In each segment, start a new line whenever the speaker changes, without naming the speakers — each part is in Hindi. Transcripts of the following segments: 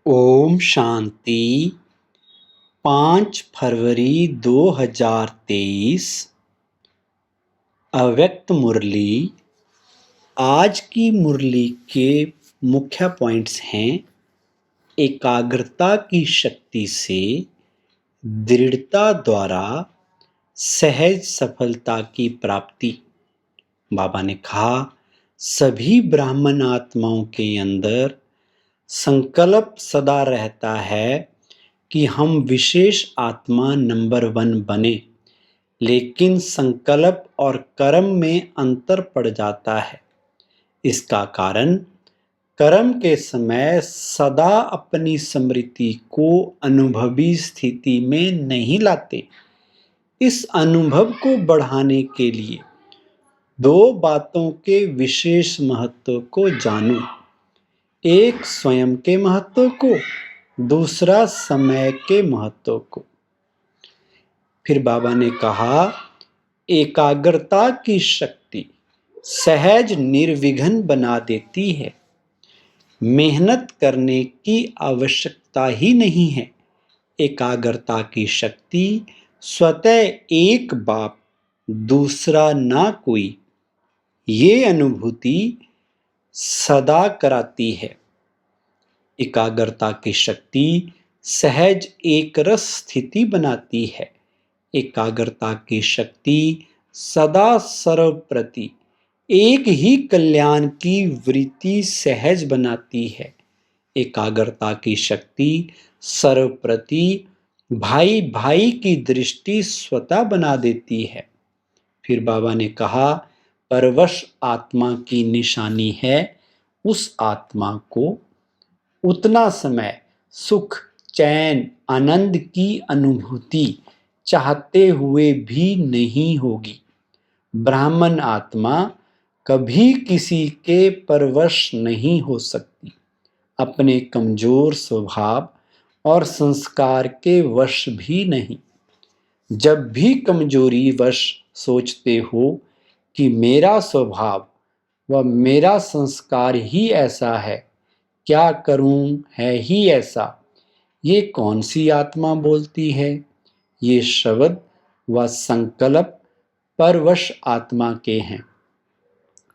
ओम शांति। 5 फरवरी 2023। अव्यक्त मुरली। आज की मुरली के मुख्य पॉइंट्स हैं: एकाग्रता की शक्ति से दृढ़ता द्वारा सहज सफलता की प्राप्ति। बाबा ने कहा, सभी ब्राह्मण आत्माओं के अंदर संकल्प सदा रहता है कि हम विशेष आत्मा नंबर 1 बने, लेकिन संकल्प और कर्म में अंतर पड़ जाता है। इसका कारण कर्म के समय सदा अपनी स्मृति को अनुभवी स्थिति में नहीं लाते। इस अनुभव को बढ़ाने के लिए 2 बातों के विशेष महत्व को जानो। एक स्वयं के महत्व को, दूसरा समय के महत्व को। फिर बाबा ने कहा, एकाग्रता की शक्ति सहज निर्विघ्न बना देती है। मेहनत करने की आवश्यकता ही नहीं है। एकाग्रता की शक्ति स्वतः एक बाप दूसरा ना कोई, ये अनुभूति सदा कराती है। एकाग्रता की शक्ति सहज एक रस स्थिति बनाती है। एकाग्रता की शक्ति सदा सर्वप्रति एक ही कल्याण की वृत्ति सहज बनाती है। एकाग्रता की शक्ति सर्वप्रति भाई भाई की दृष्टि स्वतः बना देती है। फिर बाबा ने कहा, परवश आत्मा की निशानी है उस आत्मा को उतना समय सुख, चैन, आनंद की अनुभूति चाहते हुए भी नहीं होगी। ब्राह्मण आत्मा कभी किसी के परवश नहीं हो सकती। अपने कमजोर स्वभाव और संस्कार के वश भी नहीं। जब भी कमजोरी वश सोचते हो कि मेरा स्वभाव व मेरा संस्कार ही ऐसा है, क्या करूं है ही ऐसा, ये कौन सी आत्मा बोलती है? ये शब्द व संकल्प परवश आत्मा के हैं।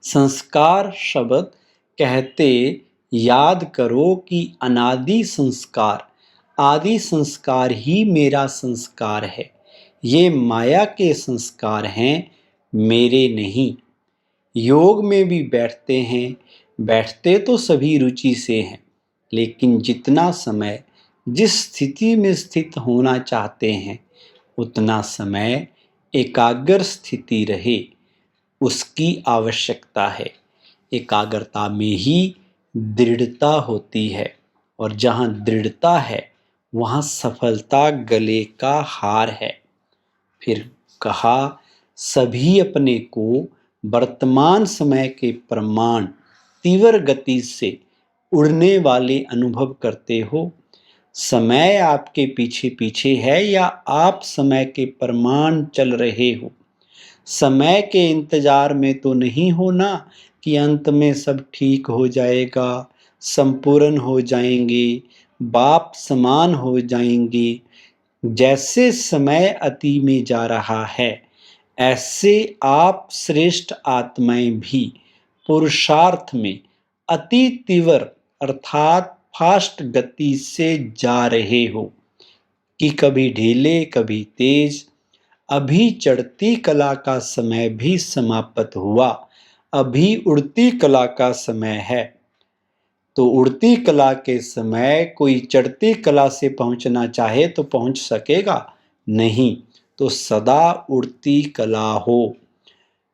संस्कार शब्द कहते याद करो कि अनादि संस्कार, आदि संस्कार ही मेरा संस्कार है। ये माया के संस्कार हैं, मेरे नहीं। योग में भी बैठते तो सभी रुचि से हैं, लेकिन जितना समय जिस स्थिति में स्थित होना चाहते हैं, उतना समय एकाग्र स्थिति रहे, उसकी आवश्यकता है। एकाग्रता में ही दृढ़ता होती है, और जहाँ दृढ़ता है वहाँ सफलता गले का हार है। फिर कहा, सभी अपने को वर्तमान समय के प्रमाण तीव्र गति से उड़ने वाले अनुभव करते हो। समय आपके पीछे पीछे है या आप समय के प्रमाण चल रहे हो? समय के इंतजार में तो नहीं हो ना कि अंत में सब ठीक हो जाएगा, संपूर्ण हो जाएंगे, बाप समान हो जाएंगे। जैसे समय अति में जा रहा है, ऐसे आप श्रेष्ठ आत्माएं भी पुरुषार्थ में अति तीव्र अर्थात फास्ट गति से जा रहे हो कि कभी ढीले कभी तेज। अभी चढ़ती कला का समय भी समाप्त हुआ, अभी उड़ती कला का समय है। तो उड़ती कला के समय कोई चढ़ती कला से पहुंचना चाहे तो पहुंच सकेगा नहीं, तो सदा उड़ती कला हो।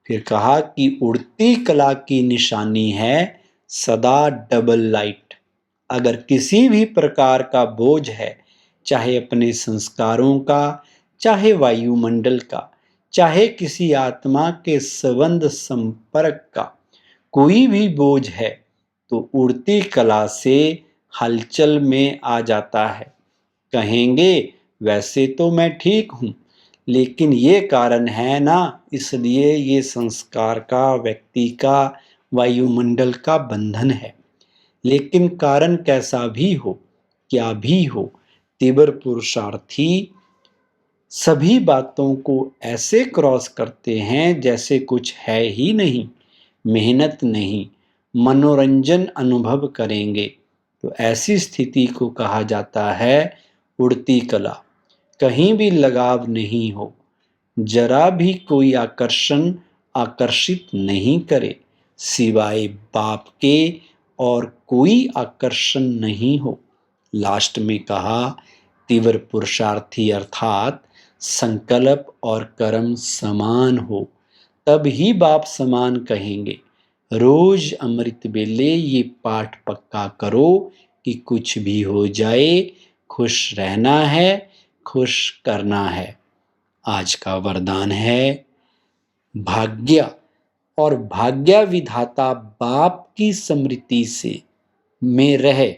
फिर कहा कि उड़ती कला की निशानी है सदा डबल लाइट। अगर किसी भी प्रकार का बोझ है, चाहे अपने संस्कारों का, चाहे वायुमंडल का, चाहे किसी आत्मा के संबंध संपर्क का, कोई भी बोझ है, तो उड़ती कला से हलचल में आ जाता है। कहेंगे वैसे तो मैं ठीक हूँ, लेकिन ये कारण है ना, इसलिए ये संस्कार का, व्यक्ति का, वायुमंडल का बंधन है। लेकिन कारण कैसा भी हो, क्या भी हो, तीव्र पुरुषार्थी सभी बातों को ऐसे क्रॉस करते हैं जैसे कुछ है ही नहीं, मेहनत नहीं, मनोरंजन अनुभव करेंगे। तो ऐसी स्थिति को कहा जाता है उड़ती कला। कहीं भी लगाव नहीं हो, जरा भी कोई आकर्षित नहीं करे, सिवाय बाप के और कोई आकर्षण नहीं हो। लास्ट में कहा तीव्र पुरुषार्थी अर्थात संकल्प और कर्म समान हो, तब ही बाप समान कहेंगे। रोज अमृत वेले ये पाठ पक्का करो कि कुछ भी हो जाए, खुश रहना है, खुश करना है। आज का वरदान है भाग्य और भाग्य विधाता बाप की स्मृति से में रहे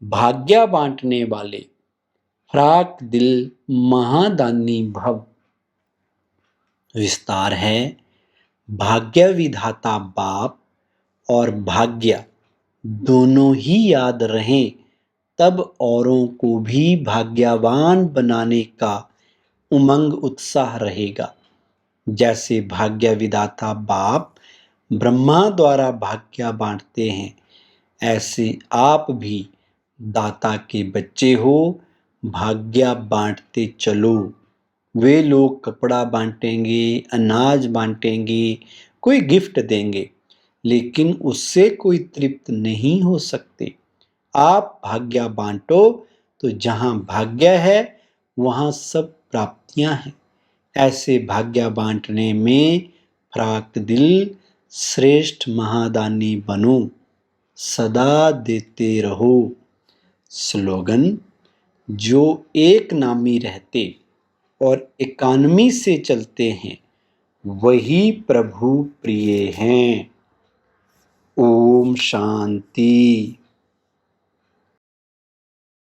भाग्य बांटने वाले फ्राक दिल महादानी भव। विस्तार है भाग्य विधाता बाप और भाग्य दोनों ही याद रहें, तब औरों को भी भाग्यवान बनाने का उमंग उत्साह रहेगा। जैसे भाग्य विधाता बाप ब्रह्मा द्वारा भाग्य बांटते हैं, ऐसे आप भी दाता के बच्चे हो, भाग्य बांटते चलो। वे लोग कपड़ा बांटेंगे, अनाज बांटेंगे, कोई गिफ्ट देंगे, लेकिन उससे कोई तृप्त नहीं हो सकते। आप भाग्य बांटो तो जहां भाग्य है वहां सब प्राप्तियां हैं। ऐसे भाग्य बांटने में फ्राक दिल श्रेष्ठ महादानी बनो, सदा देते रहो। स्लोगन, जो एक नामी रहते और इकानमी से चलते हैं, वही प्रभु प्रिय हैं। ओम शांति।